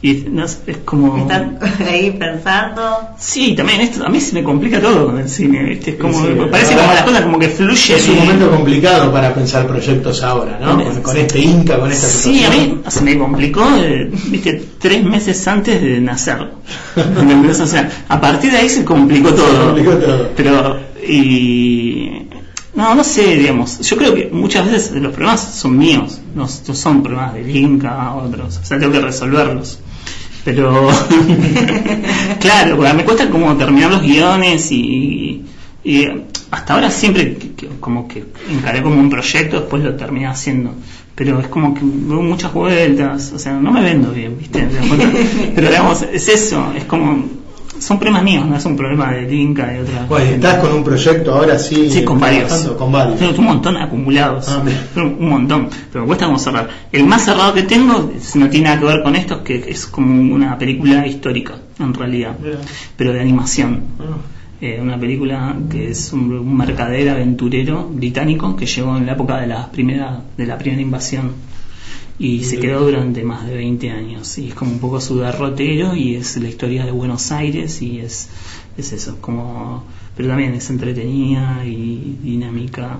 Y no, es como... ¿Están ahí pensando? Sí, también esto a mí se me complica todo con el cine, ¿viste? Es como, parece como las cosas como que fluyen. Es un momento complicado para pensar proyectos ahora, ¿no? Con este Inca, con esta situación. Sí, a mí se me complicó, viste, 3 meses antes de nacer. ¿Entendés? O sea, a partir de ahí se complicó todo. Pero, no sé, digamos, yo creo que muchas veces los problemas son míos, no son problemas del Inca o otros, o sea, tengo que resolverlos. Pero, claro, porque me cuesta como terminar los guiones y hasta ahora siempre como que encaré como un proyecto, después lo terminé haciendo. Pero es como que veo muchas vueltas, o sea, no me vendo bien, ¿viste? Pero digamos, es eso, es como... son problemas míos, no es un problema de Inca de otra. Bueno, ¿estás con un proyecto ahora sí? Sí, con varios. Con varios. Tengo un montón acumulados. Un montón. Pero me cuesta como cerrar. El más cerrado que tengo no tiene nada que ver con esto, que es como una película histórica, en realidad. Pero de animación. Una película que es un mercader aventurero británico que llegó en la época de la primera invasión y se quedó durante más de 20 años y es como un poco su derrotero y es la historia de Buenos Aires y es eso, como, pero también es entretenida y dinámica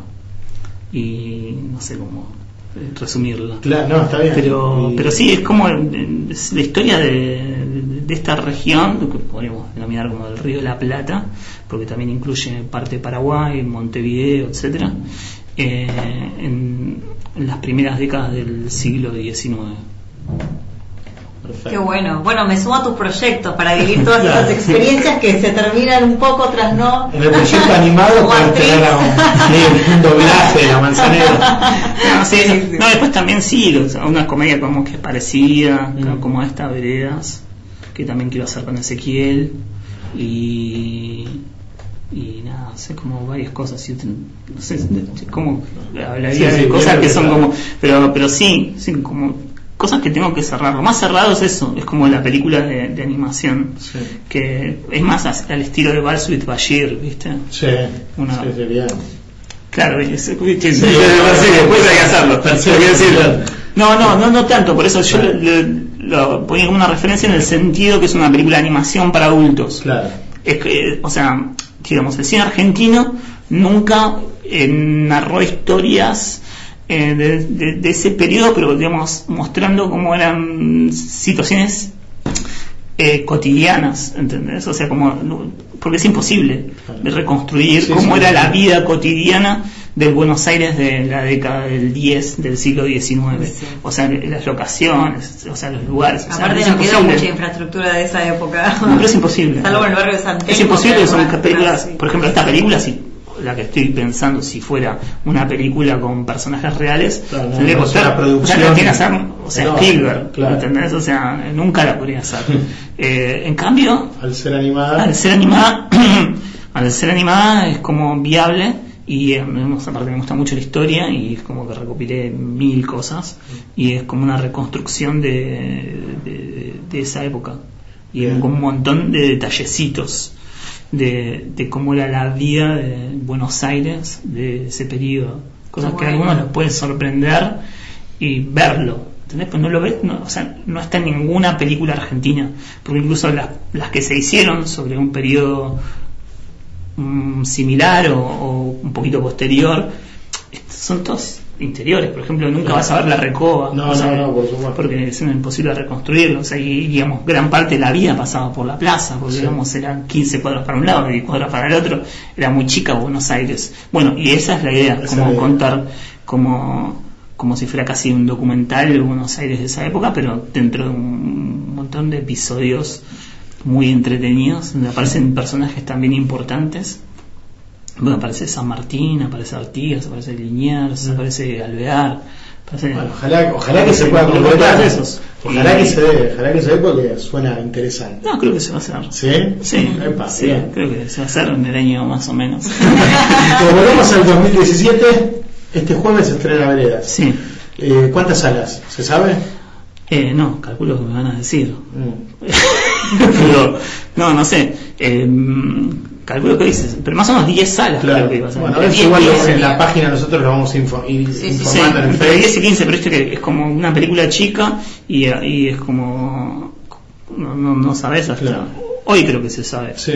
y no sé cómo resumirla. Claro, no, está bien. Pero sí, es como es la historia de esta región, que podríamos denominar como el Río de la Plata, porque también incluye parte de Paraguay, Montevideo, etcétera, en las primeras décadas del siglo XIX. Perfecto. Qué bueno. Bueno, me sumo a tus proyectos para vivir todas estas experiencias que se terminan un poco, otras no. En el proyecto animado pueden tener un doblaje de La Manzanera. No, después también sí, una comedia como que es parecida, como esta, Veredas, que también quiero hacer con Ezequiel y nada, sé como varias cosas, no sé, como hablaría de cosas que son como, pero sí, como cosas que tengo que cerrar. Lo más cerrado es eso, es como la película de animación, que es más al estilo de Balswit Bashir, ¿viste? Sí, bien. Claro, después hay que hacerlo. No tanto, por eso yo lo ponía como una referencia en el sentido que es una película de animación para adultos. Claro. Es que, o sea, digamos, el cine argentino nunca narró historias de ese periodo, pero digamos mostrando cómo eran situaciones cotidianas, ¿entendés? O sea, como porque es imposible de reconstruir cómo era la vida cotidiana del Buenos Aires de la década del 10 del siglo XIX. O sea, las locaciones, o sea, los lugares. Aparte no quedó mucha infraestructura de esa época. No, pero es imposible. Salvo en el barrio de San Telmo. Es imposible, son películas, por ejemplo, esta película, si la que estoy pensando, si fuera una película con personajes reales, tendría que costar, producción, tiene que hacer, o sea, Spielberg, ¿entendés? O sea, nunca la podría hacer. En cambio, al ser animada es como viable. Y aparte me gusta mucho la historia y es como que recopilé 1000 cosas y es como una reconstrucción de esa época y con un montón de detallecitos de cómo era la vida de Buenos Aires de ese periodo, cosas que a algunos les pueden sorprender y verlo, ¿entendés? Pues no lo ves, o sea, no está en ninguna película argentina, porque incluso las que se hicieron sobre un periodo similar o un poquito posterior son todos interiores. Por ejemplo, nunca vas a ver la Recoba, no, por supuesto, porque es imposible reconstruirlo. O sea, y digamos, gran parte de la vida pasaba por la plaza, porque digamos eran 15 cuadras para un lado y cuadras para el otro, era muy chica Buenos Aires. Bueno, y esa es la idea, como contar como si fuera casi un documental de Buenos Aires de esa época, pero dentro de un montón de episodios muy entretenidos, donde aparecen personajes también importantes. Bueno, aparece San Martín, aparece Artigas, aparece Liniers, aparece Alvear, aparece... Bueno, ojalá que se pueda completar esos. Ojalá que se dé porque suena interesante. No, creo que se va a hacer. ¿Sí? Sí, creo que se va a hacer en el año más o menos. Pues volvemos al 2017. Este jueves se estrena Veredas. Sí. ¿Cuántas salas? ¿Se sabe? No, calculo que me van a decir. Pero, no sé. Calculo que dices, pero más o menos 10 salas. Claro. Creo que iba a ser. Bueno, a ver si igual en la página nosotros lo vamos a ir informando en el Facebook. 10 y 15, pero esto que es como una película chica y es como no sabes hasta hoy creo que se sabe. Sí.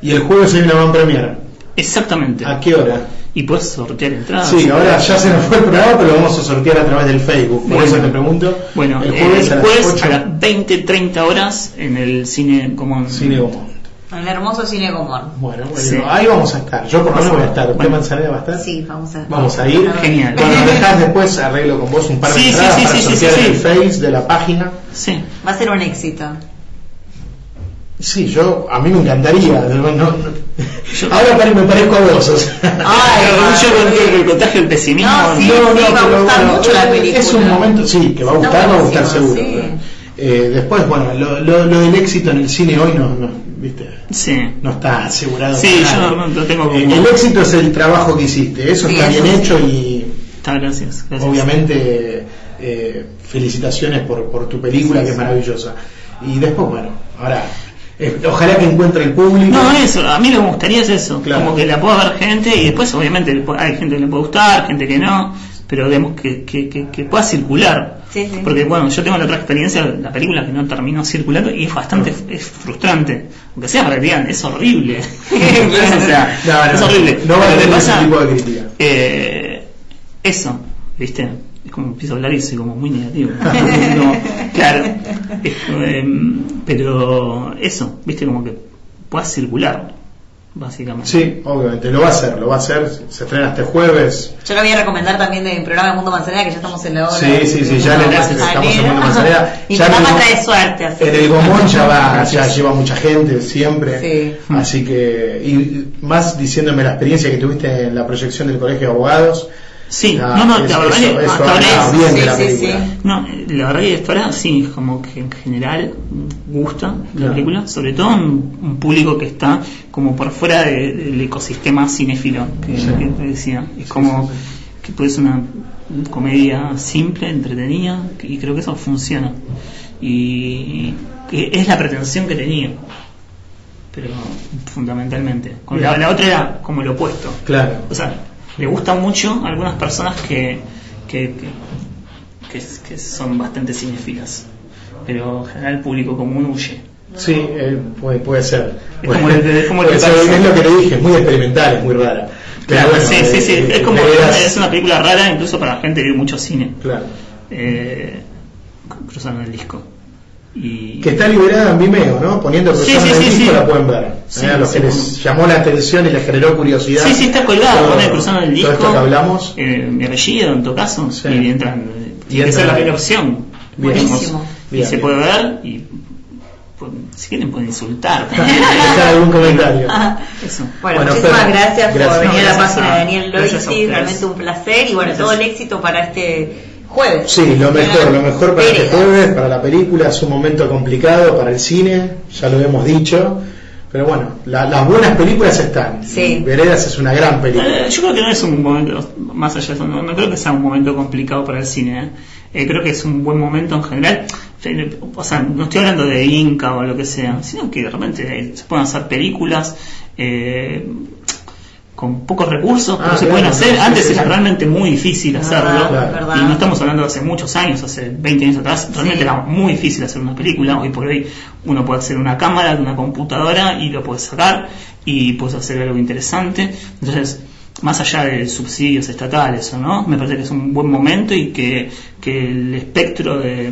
Y el jueves hay una van premiere. Exactamente. ¿A qué hora? Y puedes sortear entradas. Sí, ahora ya se nos fue el programa, pero lo vamos a sortear a través del Facebook. Por eso te pregunto. Bueno, el jueves a las 20:30 horas en el Cine Común. Cine Común. En el hermoso Cine Común. Bueno, ahí vamos a estar. Yo por lo menos voy a estar. ¿Usted, Manzanera, va a estar? Sí, vamos a ir. Genial. Cuando dejas después arreglo con vos un par de entradas para sortear en el Face de la página. Sí. Va a ser un éxito. Sí, a mí me encantaría. Ahora me parezco a vos. O sea. Yo el contagio del pesimismo. Va a gustar mucho la película. Es un momento, sí, que va a gustar seguro. Sí. Después, bueno, lo del éxito en el cine hoy ¿viste? Sí. No está asegurado. Sí, yo no tengo como... El éxito es el trabajo que hiciste, eso Sí, está bien eso hecho y Gracias. obviamente felicitaciones por tu película, que es maravillosa. Y después, bueno, ahora ojalá que encuentre el público. No, eso, a mí lo que me gustaría es eso, Claro. como que la pueda ver gente y después obviamente hay gente que le puede gustar, gente que no, pero digamos que pueda circular. Sí, sí. Porque bueno, yo tengo la otra experiencia, la película que no terminó circulando y es bastante es frustrante, aunque sea para que digan, es horrible. O sea, No, es horrible. No va a Pero tener te ese pasa, tipo de crítica. eso, ¿viste? Es como empiezo a hablar y soy como muy negativo. No, claro. Pero eso, ¿viste? Como que pueda circular, básicamente. Sí, obviamente, lo va a hacer, se estrena este jueves. Yo lo voy a recomendar también del programa Mundo Manzanera, que ya estamos en la hora. Sí, ya le estamos en Mundo Manzanera. Mi Ya programa en el- trae suerte, así. En el Gomón ya lleva mucha gente siempre. Sí. Así que, y más diciéndome la experiencia que tuviste en la proyección del Colegio de Abogados. Sí, ya, la verdad eso que hasta habla ahora bien de sí, la sí, película. sí. no, la verdad que hasta ahora sí, como que en general gusta la Claro. película, sobre todo un público que está como por fuera del ecosistema cinéfilo que te decía. Es como que puede ser una comedia simple, entretenida, y creo que eso funciona. Y que es la pretensión que tenía, pero fundamentalmente. Con la otra era como lo opuesto. Claro. O sea, le gusta mucho a algunas personas que son bastante cinéfilas, pero en general el público común huye. Sí, puede ser. Es como lo que Eso pasa. es lo que te dije, es muy experimental, es muy rara. Pero Claro, bueno, sí, es como verás. es una película rara incluso para la gente que ve mucho cine. Claro. Cruzando el disco. Y Que está liberada en Vimeo, ¿no? Poniendo Sí, Cruzando sí, el sí, disco sí. la pueden ver. Sí, A los sí, que les llamó la atención y les generó curiosidad. sí, está colgado, Todo- pone Cruzando el disco. Todo esto que hablamos. Mi apellido en todo caso, Sí. y entran. Y Y esa es entra- la primera opción. Buenísimo. Y Bien, se bien. puede ver y si quieren pueden insultar. Dejar algún comentario. Eso. Bueno, Bueno, muchísimas Fer, gracias por gracias. venir a la Gracias página de Daniel gracias a Loisi, ustedes. realmente un placer y bueno, Gracias. todo el éxito para este jueves. Sí, lo mejor para este Veredas. jueves, para la película. Es un momento complicado para el cine, ya lo hemos dicho. Pero bueno, las buenas películas están. Sí. Veredas es una gran película. Yo creo que no es un momento, más allá de eso, no creo que sea un momento complicado para el cine. Creo que es un buen momento en general. O sea, no estoy hablando de Inca o lo que sea, sino que de repente se pueden hacer películas con pocos recursos, pero se claro, pueden hacer. sí, Antes sí, era sí. realmente muy difícil hacerlo. Verdad. Y no estamos hablando de hace muchos años, hace 20 años atrás, realmente Sí. era muy difícil hacer una película. Hoy por hoy uno puede hacer una cámara, una computadora y lo puede sacar y puedes hacer algo interesante. Entonces, más allá de subsidios estatales o no, me parece que es un buen momento y que el espectro de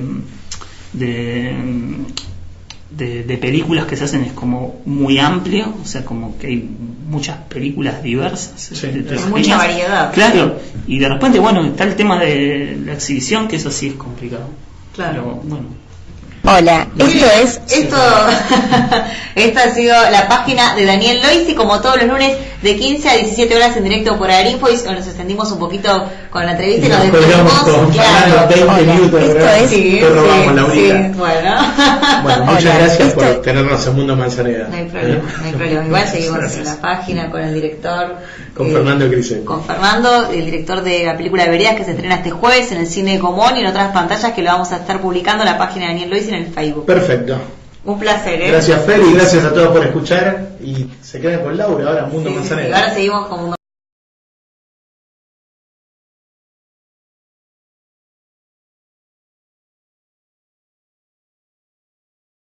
películas que se hacen es como muy amplio, o sea, como que hay muchas películas diversas. Sí, hay mucha variedad. Claro, y de repente, bueno, está el tema de la exhibición, que eso sí es complicado. Claro. Pero bueno. Hola, Esto esta ha sido la página de Daniel Loisi, como todos los lunes de 15 a 17 horas en directo por Arinfois. Nos extendimos un poquito con la entrevista y nos colgamos despedimos. con Claro. 20 Hola, minutos. esto ¿verdad? es- Sí, Te robamos, sí, Laurita. sí, bueno. Bueno, muchas Hola, gracias esto- por tenernos en Mundo Manzanera. No hay problema, no hay problema. Igual seguimos Gracias. en la página con el director. Con Fernando Grisel. Con Fernando, el director de la película de Veredas, que se estrena este jueves en el Cine Común y en otras pantallas que lo vamos a estar publicando en la página de Daniel Loisi en el Facebook. Perfecto. Un placer, ¿eh? Gracias, Fer, y gracias a todos por escuchar. Y se quedan con Laura ahora, Mundo Sí, sí, sí. Manzanera. Ahora seguimos con